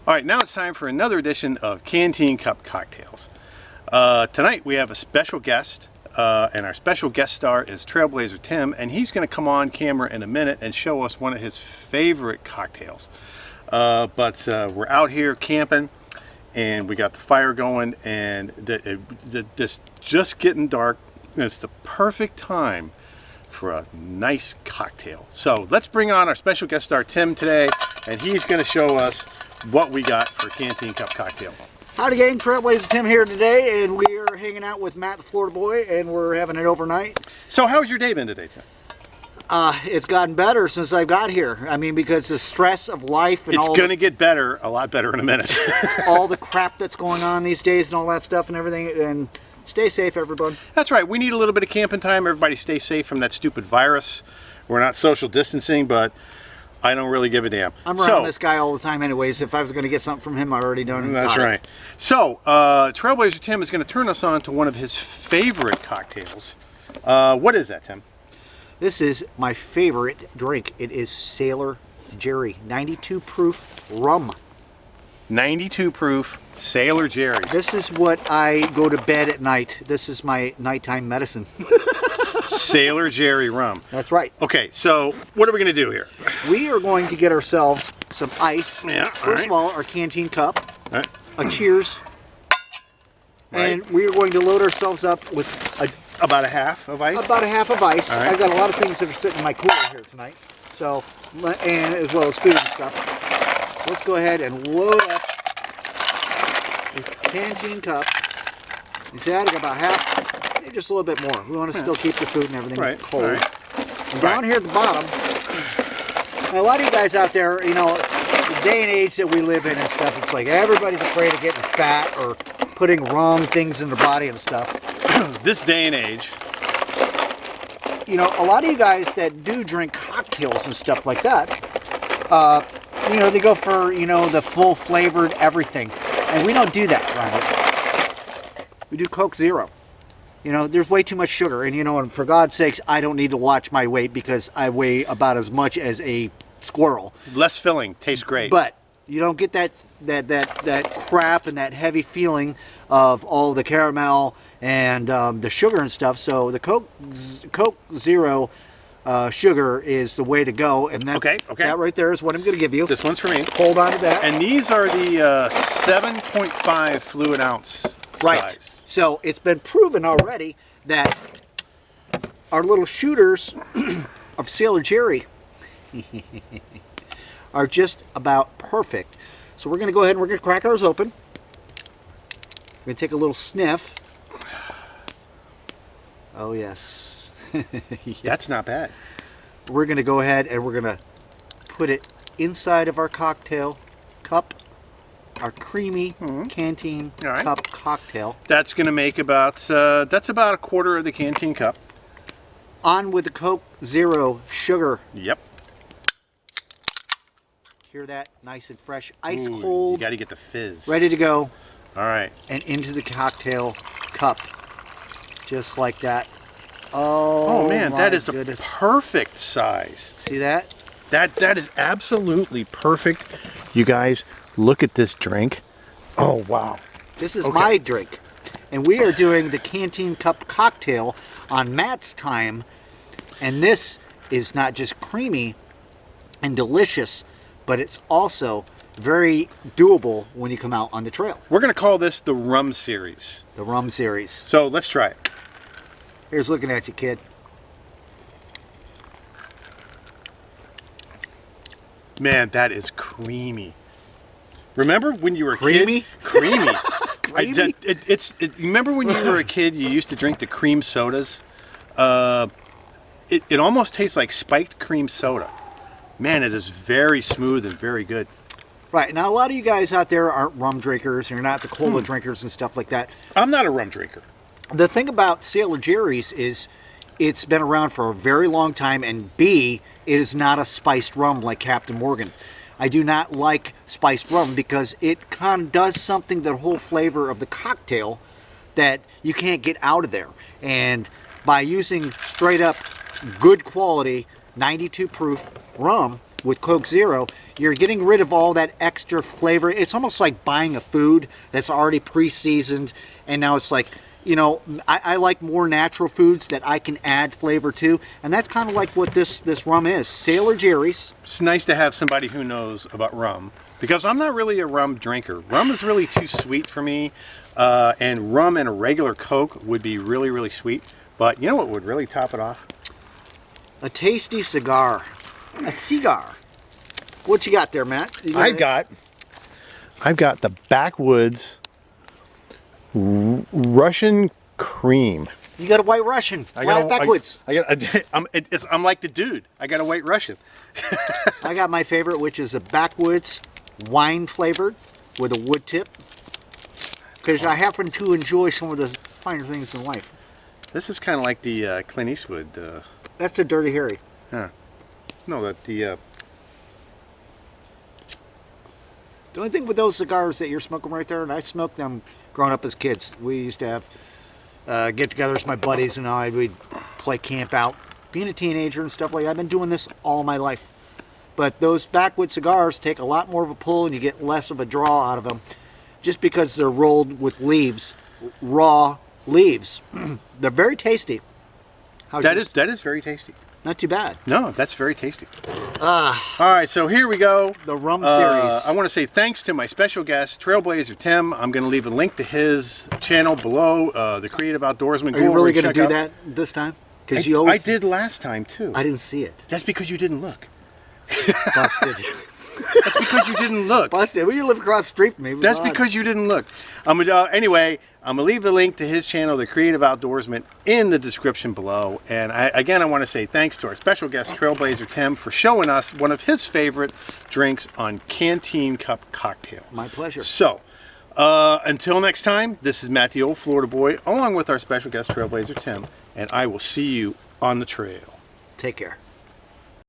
All right, now it's time for another edition of Canteen Cup Cocktails. Tonight we have a special guest, and our special guest star is Trailblazer Tim, and he's going to come on camera in a minute and show us one of his favorite cocktails. But we're out here camping, and we got the fire going, and it's just getting dark, and it's the perfect time for a nice cocktail. So let's bring on our special guest star Tim today, and he's going to show us what we got for Canteen Cup Cocktail. Howdy gang, Trailblazer Tim here today, and we are hanging out with Matt the Florida boy, and we're having it overnight. So how's your day been today, Tim? It's gotten better since I got here. I mean, because the stress of life and it's going to get better, a lot better in a minute. all the crap that's going on these days and all that stuff and everything, and stay safe, everybody. That's right. We need a little bit of camping time. Everybody stay safe from that stupid virus. We're not social distancing, but I don't really give a damn. I'm around this guy all the time anyways. If I was going to get something from him, I already done. That's right. So, Trailblazer Tim is going to turn us on to one of his favorite cocktails. What is that, Tim? This is my favorite drink. It is Sailor Jerry, 92 proof rum. 92 proof Sailor Jerry. This is what I go to bed at night. This is my nighttime medicine. Sailor Jerry rum. That's right. Okay, so what are we going to do here? We are going to get ourselves some ice. Yeah. First of all, our canteen cup. All right. A cheers. Right. And we are going to load ourselves up with About a half of ice? about a half of ice. All right. I've got a lot of things that are sitting in my cooler here tonight. So, and as well as food and stuff. Let's go ahead and load up the canteen cup. You see that? I got about half, maybe just a little bit more. We want to still keep the food and everything cold. Right. And down here at the bottom, now a lot of you guys out there, you know, the day and age that we live in and stuff, it's like everybody's afraid of getting fat or putting wrong things in their body and stuff. This day and age. You know, a lot of you guys that do drink cocktails and stuff like that, you know, they go for, you know, the full flavored everything. And we don't do that, right? We do Coke Zero. You know, there's way too much sugar. And, you know, and for God's sakes, I don't need to watch my weight because I weigh about as much as a squirrel. Less filling, tastes great. But you don't get that crap and that heavy feeling of all the caramel and the sugar and stuff. So the Coke Zero sugar is the way to go. And that's, that right there is what I'm going to give you. This one's for me. Hold on to that. And these are the 7.5 fluid ounce size. So it's been proven already that our little shooters of Sailor Jerry are just about perfect. So we're going to go ahead and we're going to crack ours open. We're going to take a little sniff. Oh, yes. Yeah. That's not bad. We're going to go ahead and we're going to put it inside of our cocktail cup, our creamy canteen cup cocktail. That's going to make about, that's about a quarter of the canteen cup. On with the Coke Zero sugar. Yep. Hear that? Nice and fresh. Ice Ooh, cold. You got to get the fizz. Ready to go. All right. And into the cocktail cup. Just like that. Oh man, that is goodness. a perfect size. See that? That is absolutely perfect. You guys, look at this drink. Oh, wow. This is my drink. And we are doing the Canteen Cup cocktail on Matt's time. And this is not just creamy and delicious, but it's also very doable when you come out on the trail. We're going to call this the Rum Series. The Rum Series. So let's try it. Here's looking at you, kid. Man, that is creamy. Remember when you were a creamy? kid? Creamy. Creamy? Remember when you were a kid, you used to drink the cream sodas? It almost tastes like spiked cream soda. Man, it is very smooth and very good. Right. Now, a lot of you guys out there aren't rum drinkers. You're not the cola drinkers and stuff like that. I'm not a rum drinker. The thing about Sailor Jerry's is it's been around for a very long time, and B, it is not a spiced rum like Captain Morgan. I do not like spiced rum because it kind of does something to the whole flavor of the cocktail that you can't get out of there. And by using straight up good quality 92 proof rum, with Coke Zero, you're getting rid of all that extra flavor. It's almost like buying a food that's already pre-seasoned, and now it's like, you know, I like more natural foods that I can add flavor to, and that's kind of like what this rum is. Sailor Jerry's. It's nice to have somebody who knows about rum, because I'm not really a rum drinker. Rum is really too sweet for me, and rum and a regular Coke would be really, really sweet. But you know what would really top it off? A tasty cigar. A cigar. What you got there, Matt? I've got the Backwoods Russian Cream. You got a White Russian. White Backwoods. I'm like the dude. I got a White Russian. I got my favorite, which is a Backwoods wine flavored with a wood tip. Because I happen to enjoy some of the finer things in life. This is kind of like the Clint Eastwood. That's the Dirty Harry. Yeah. No, the only thing with those cigars that you're smoking right there, and I smoked them growing up as kids. We used to have get-togethers with my buddies, and we'd play camp out. Being a teenager and stuff like that, I've been doing this all my life. But those Backwoods cigars take a lot more of a pull, and you get less of a draw out of them, just because they're rolled with leaves, raw leaves. They're very tasty. That is very tasty. Not too bad. No, that's very tasty. All right, so here we go. The Rum Series. I want to say thanks to my special guest, Trailblazer Tim. I'm going to leave a link to his channel below, the Creative Outdoorsman. Are you really going to do that this time? Because you always. I did last time too. I didn't see it. That's because you didn't look. Busted. That's because you didn't look. Busted. Well, you live across the street from me. That's because you didn't look. Anyway, I'm going to leave a link to his channel, The Creative Outdoorsman, in the description below. And I want to say thanks to our special guest, Trailblazer Tim, for showing us one of his favorite drinks on Canteen Cup Cocktails. My pleasure. So, until next time, this is Matt, the Old Florida Boy, along with our special guest, Trailblazer Tim, and I will see you on the trail. Take care.